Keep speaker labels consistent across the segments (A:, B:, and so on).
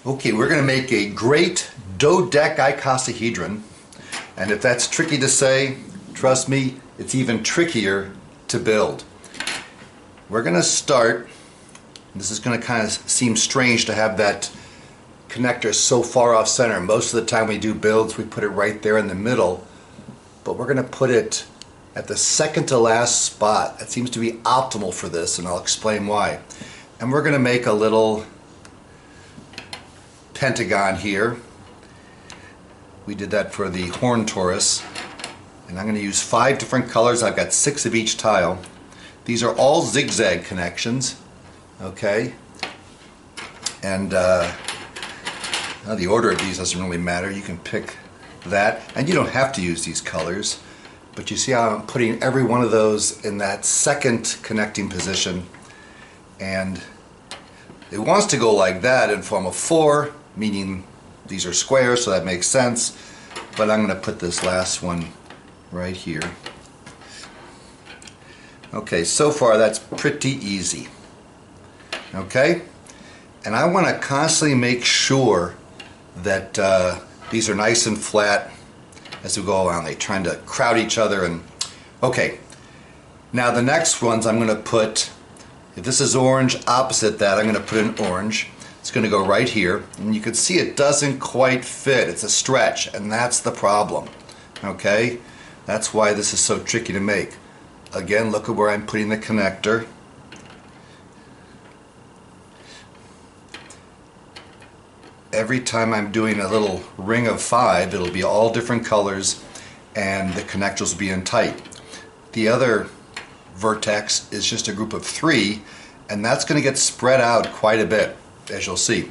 A: Okay, we're going to make a great dodecicosahedron, and if that's tricky to say, trust me, it's even trickier to build. We're going to start, this is going to kind of seem strange to have that connector so far off center. Most of the time we do builds, we put it right there in the middle, but we're going to put it at the second to last spot. That seems to be optimal for this, and I'll explain why. And we're going to make a little pentagon here. We did that for the horn torus, and I'm going to use 5 different colors. I've got 6 of each tile. These are all zigzag connections, okay? And the order of these doesn't really matter. You can pick that, and you don't have to use these colors, but you see how I'm putting every one of those in that second connecting position, and it wants to go like that in form of 4, meaning these are squares, so that makes sense, but I'm going to put this last one right here. Okay, so far that's pretty easy. Okay, and I want to constantly make sure that these are nice and flat as we go along. They're trying to crowd each other. And okay, now the next ones I'm going to put, if this is orange, opposite that I'm going to put an orange. It's going to go right here, and you can see it doesn't quite fit. It's a stretch, and that's the problem. Okay, that's why this is so tricky to make. Again, look at where I'm putting the connector. Every time I'm doing a little ring of 5, it'll be all different colors, and the connectors will be in tight. The other vertex is just a group of 3, and that's going to get spread out quite a bit, as you'll see.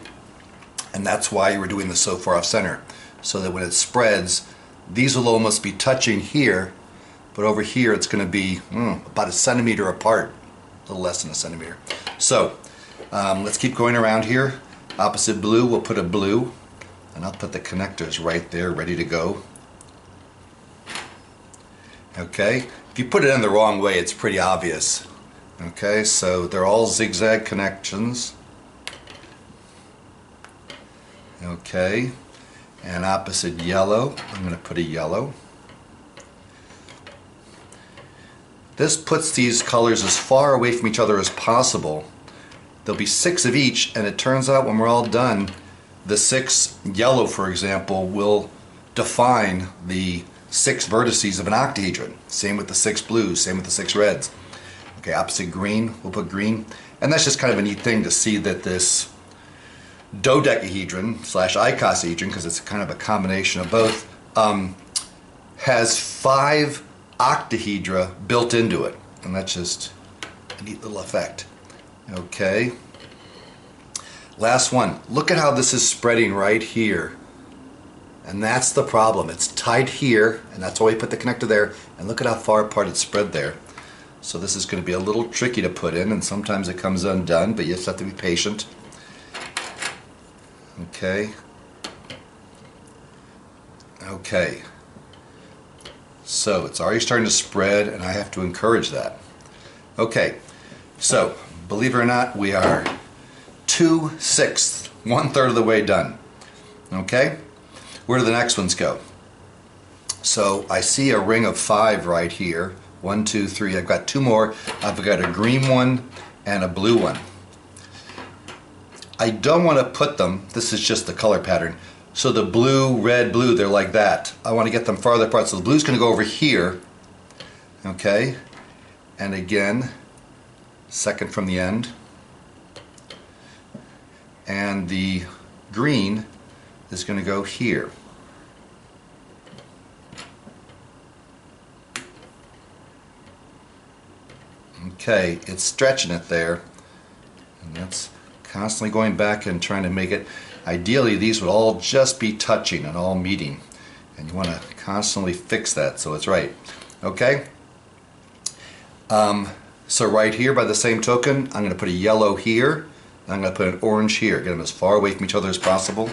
A: And that's why we're doing this so far off center, so that when it spreads, these will almost be touching here, but over here it's going to be about 1 centimeter apart, a little less than 1 centimeter. So let's keep going around here. Opposite blue, we'll put a blue, and I'll put the connectors right there ready to go. Okay, if you put it in the wrong way, it's pretty obvious. Okay, so they're all zigzag connections. Okay, and opposite yellow, I'm going to put a yellow. This puts these colors as far away from each other as possible. There'll be 6 of each, and it turns out when we're all done, the 6 yellow, for example, will define the 6 vertices of an octahedron. Same with the 6 blues, same with the 6 reds. Okay, opposite green, we'll put green. And that's just kind of a neat thing to see that this dodecahedron slash icosahedron, because it's kind of a combination of both, has 5 octahedra built into it. And that's just a neat little effect. Okay, last one. Look at how this is spreading right here, and that's the problem. It's tight here, and that's why we put the connector there, and look at how far apart it's spread there. So this is going to be a little tricky to put in, and sometimes it comes undone, but you just have to be patient. Okay, so it's already starting to spread, and I have to encourage that. Okay, so believe it or not, we are 2/6, 1/3 of the way done. Okay, where do the next ones go? So I see a ring of 5 right here. 1, 2, 3. I've got 2 more. I've got a green one and a blue one. I don't want to put them, this is just the color pattern, so the blue, red, blue, they're like that. I want to get them farther apart, so the blue's going to go over here. Okay, and again, second from the end, and the green is going to go here. Okay, it's stretching it there, and that's constantly going back and trying to make it. Ideally, these would all just be touching and all meeting, and you want to constantly fix that so it's right. Okay. So right here, by the same token, I'm going to put a yellow here, and I'm going to put an orange here. Get them as far away from each other as possible.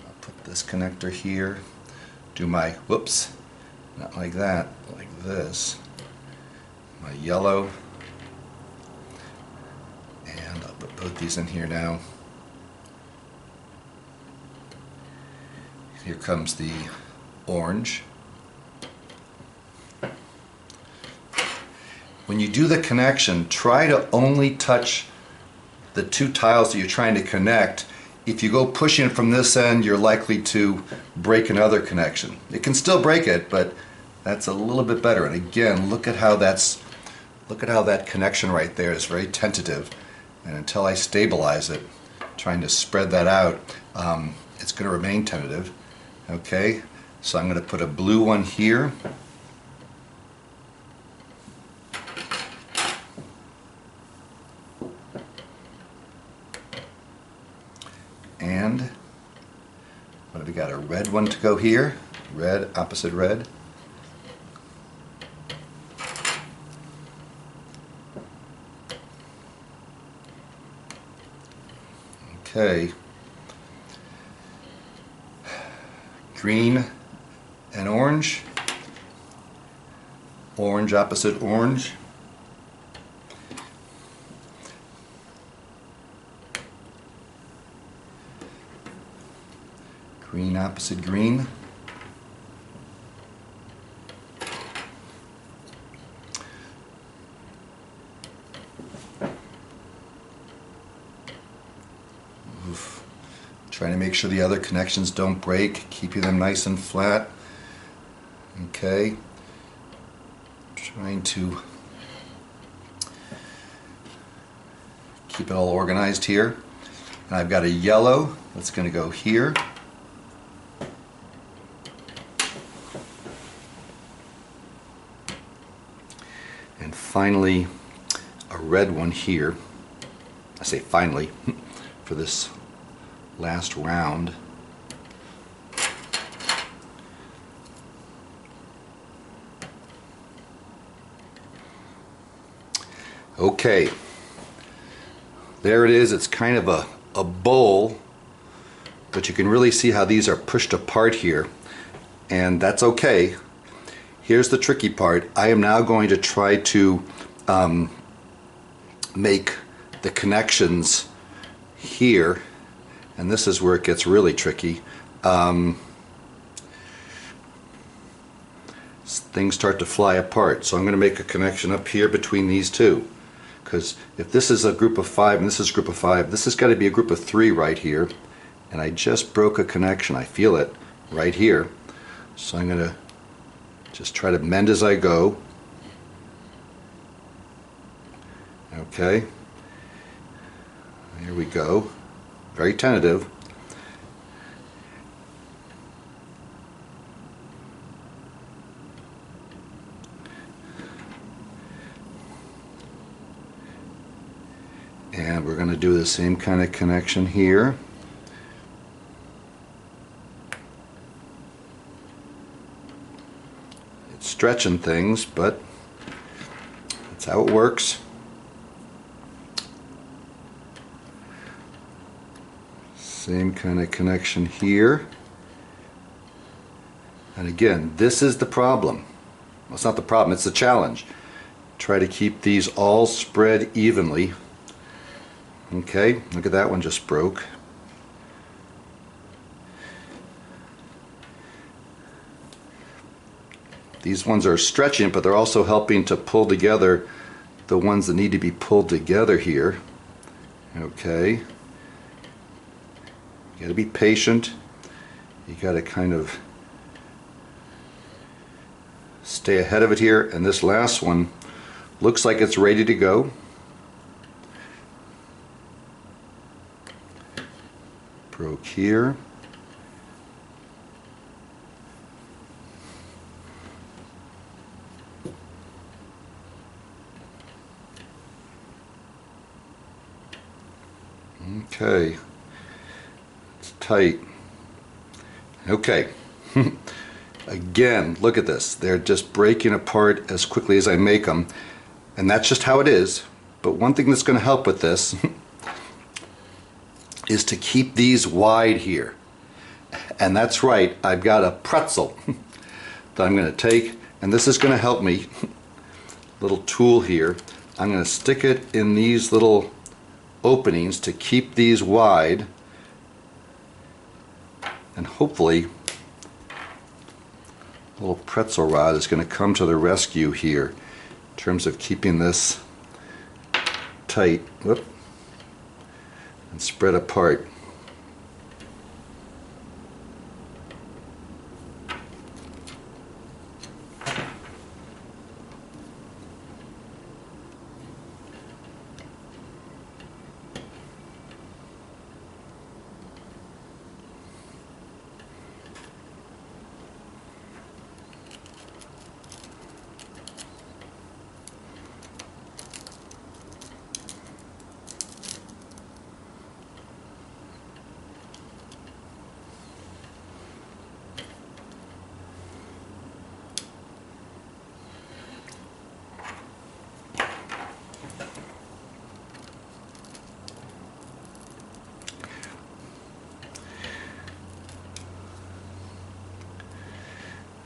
A: I'll put this connector here. Do my, whoops, not like that, like this. My yellow, and I'll put both these in here now. Here comes the orange. When you do the connection, try to only touch the two tiles that you're trying to connect. If you go pushing it from this end, you're likely to break another connection. It can still break it, but that's a little bit better. And again, look at how that connection right there is very tentative. And until I stabilize it, trying to spread that out, it's going to remain tentative. Okay, so I'm going to put a blue one here. And what have we got? A red one to go here. Red, opposite red. Okay. Green and orange. Orange opposite orange. Green opposite green. Oof. Trying to make sure the other connections don't break, keeping them nice and flat. Okay. Trying to keep it all organized here. And I've got a yellow that's going to go here. And finally, a red one here. I say finally, for this last round. Okay, there it is. It's kind of a bowl, but you can really see how these are pushed apart here, and that's okay. Here's the tricky part. I am now going to try to make the connections here, and this is where it gets really tricky. Things start to fly apart, so I'm going to make a connection up here between these two, because if this is a group of 5 and this is a group of 5, this has got to be a group of 3 right here, and I just broke a connection. I feel it right here, so I'm going to just try to mend as I go. Okay, here we go. Very tentative. And we're going to do the same kind of connection here. It's stretching things, but that's how it works. Same kind of connection here. And again, this is the problem. Well, it's not the problem, it's the challenge. Try to keep these all spread evenly. Okay, look at that one just broke. These ones are stretching, but they're also helping to pull together the ones that need to be pulled together here. Okay. You got to be patient. You got to kind of stay ahead of it here. And this last one looks like it's ready to go. Broke here. Okay, it's tight. Okay, again, look at this. They're just breaking apart as quickly as I make them, and that's just how it is. But one thing that's going to help with this is to keep these wide here. And that's right, I've got a pretzel that I'm going to take, and this is going to help me. Little tool here. I'm going to stick it in these little openings to keep these wide, and hopefully a little pretzel rod is going to come to the rescue here in terms of keeping this tight, whoop, and spread apart.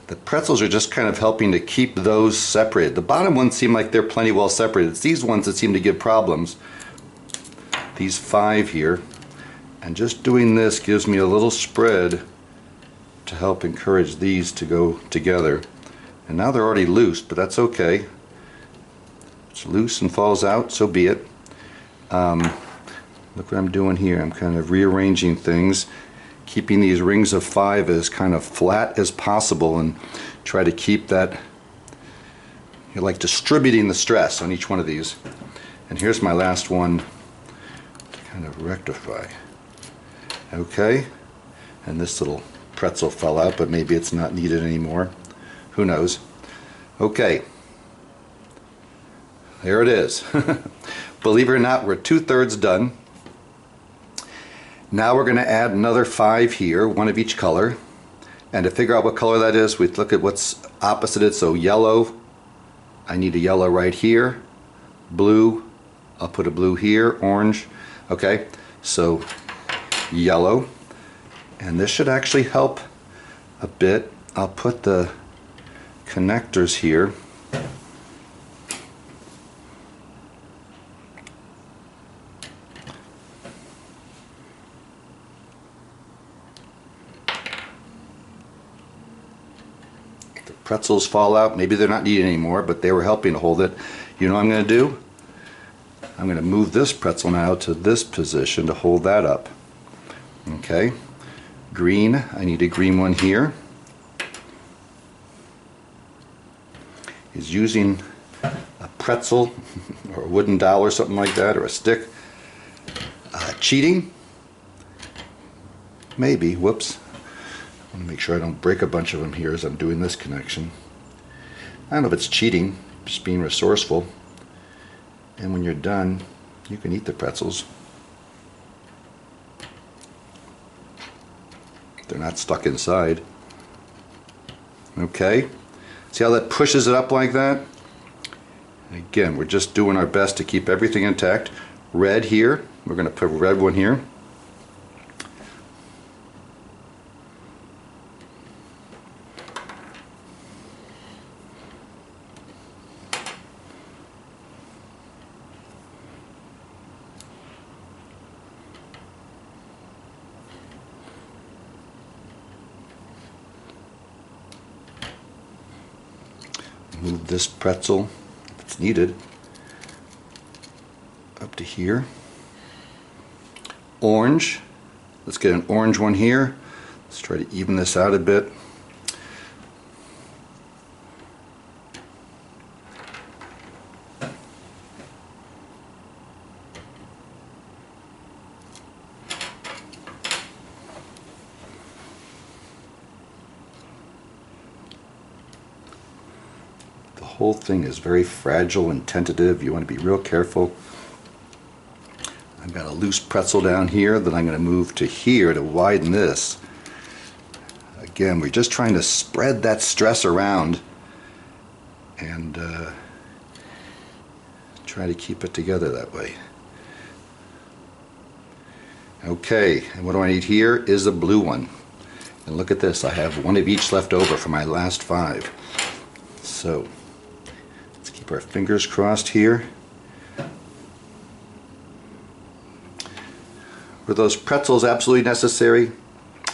A: The pretzels are just kind of helping to keep those separated. The bottom ones seem like they're plenty well separated. It's these ones that seem to give problems. These 5 here. And just doing this gives me a little spread to help encourage these to go together. And now they're already loose, but that's okay. If it's loose and falls out, so be it. Look what I'm doing here. I'm kind of rearranging things, keeping these rings of 5 as kind of flat as possible, and try to keep that, you're like distributing the stress on each one of these. And here's my last one to kind of rectify. Okay, and this little pretzel fell out, but maybe it's not needed anymore. Who knows? Okay, there it is. Believe it or not, we're 2/3 done. Now we're going to add another 5 here, one of each color. And to figure out what color that is, we look at what's opposite it. So yellow, I need a yellow right here. Blue, I'll put a blue here. Orange, okay. So yellow, and this should actually help a bit. I'll put the connectors here. Pretzels fall out, maybe they're not needed anymore, but they were helping to hold it. You know what I'm going to do? I'm going to move this pretzel now to this position to hold that up. Okay, green, I need a green one here. Is using a pretzel or a wooden dowel or something like that, or a stick. Cheating? Maybe, whoops. I want to make sure I don't break a bunch of them here as I'm doing this connection. I don't know if it's cheating, just being resourceful. And when you're done, you can eat the pretzels. They're not stuck inside. Okay, see how that pushes it up like that? Again, we're just doing our best to keep everything intact. Red here, we're going to put a red one here. Move this pretzel, if it's needed, up to here. Orange, let's get an orange one here. Let's try to even this out a bit. The whole thing is very fragile and tentative. You want to be real careful. I've got a loose pretzel down here that I'm going to move to here to widen this. Again, we're just trying to spread that stress around and try to keep it together that way. Okay, and what do I need here is a blue one. And look at this, I have one of each left over for my last 5. So let's keep our fingers crossed here. Were those pretzels absolutely necessary?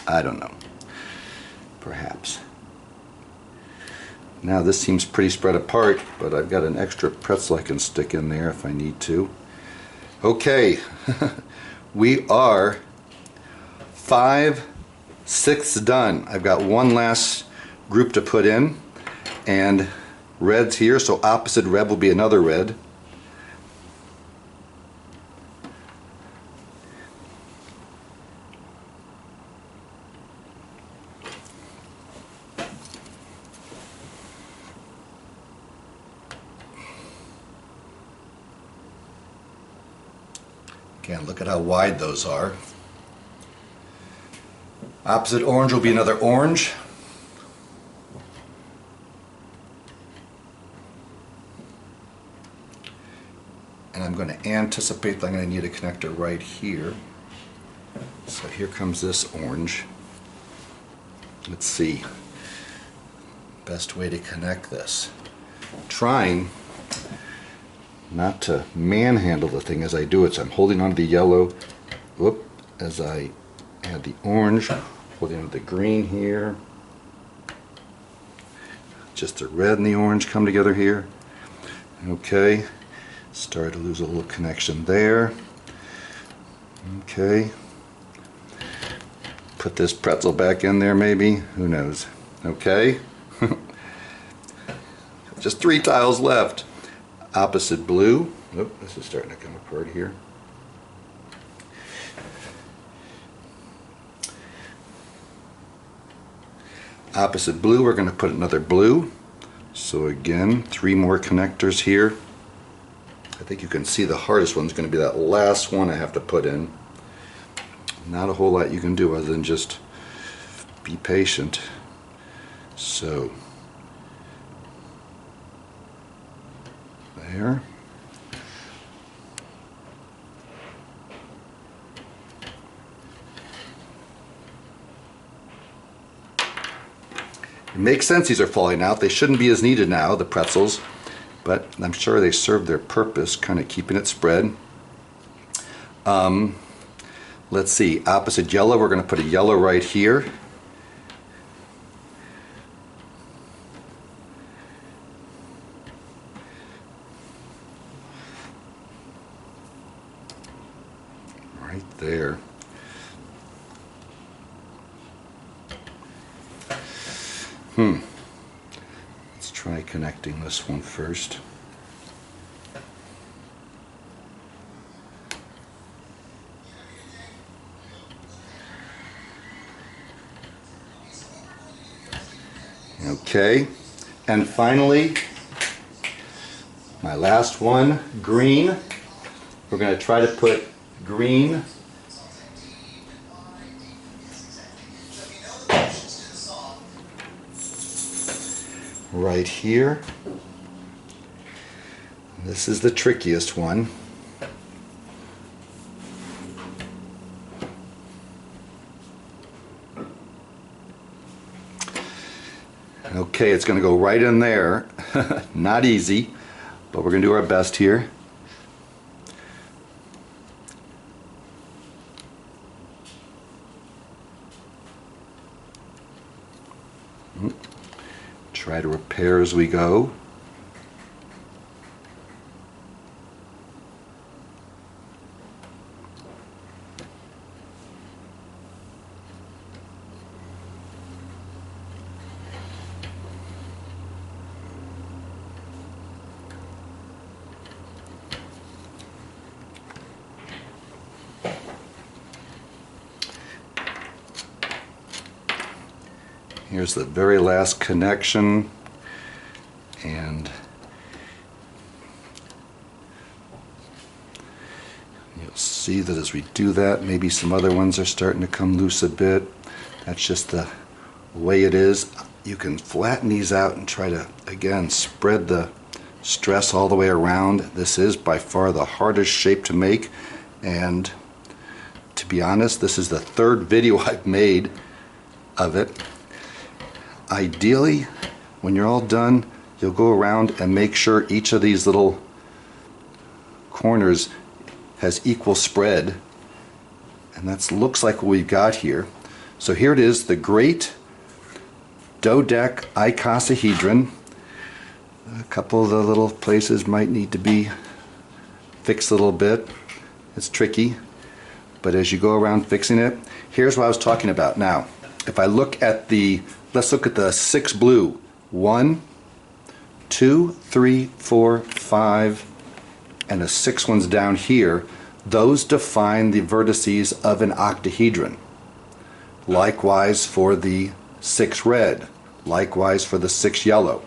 A: I don't know. Perhaps. Now this seems pretty spread apart, but I've got an extra pretzel I can stick in there if I need to. Okay, we are 5/6 done. I've got one last group to put in, and red's here, so opposite red will be another red. Again, look at how wide those are. Opposite orange will be another orange. And I'm going to anticipate that I'm going to need a connector right here. So here comes this orange. Let's see. Best way to connect this. Trying not to manhandle the thing as I do it, so I'm holding onto the yellow, whoop, as I add the orange, holding onto the green here. Just the red and the orange come together here. Okay, started to lose a little connection there. Okay, put this pretzel back in there maybe, who knows. Okay, just 3 tiles left. Opposite blue. Oop, this is starting to come apart here. Opposite blue, we're going to put another blue. So again, 3 more connectors here. I think you can see the hardest one's going to be that last one I have to put in. Not a whole lot you can do other than just be patient. So there. It makes sense these are falling out. They shouldn't be as needed now, the pretzels, but I'm sure they serve their purpose, kind of keeping it spread. Let's see, opposite yellow, we're going to put a yellow right here. Right there. Let's try connecting this one first. Okay, and finally, my last one, green. We're going to try to put green right here. This is the trickiest one. Okay, it's going to go right in there. Not easy, but we're going to do our best here. Try to repair as we go. Here's the very last connection, and you'll see that as we do that, maybe some other ones are starting to come loose a bit. That's just the way it is. You can flatten these out and try to, again, spread the stress all the way around. This is by far the hardest shape to make, and to be honest, this is the 3rd video I've made of it. Ideally, when you're all done, you'll go around and make sure each of these little corners has equal spread, And that looks like what we've got here. So here it is, the great dodecicosahedron. A couple of the little places might need to be fixed a little bit. It's tricky, but as you go around fixing it, here's what I was talking about. Now, if I look at let's look at the 6 blue. 1, 2, 3, 4, 5, and the 6 ones down here. Those define the vertices of an octahedron. Likewise for the 6 red. Likewise for the 6 yellow.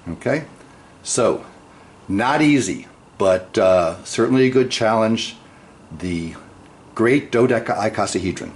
A: Okay? So, not easy, but certainly a good challenge. The great dodecicosahedron.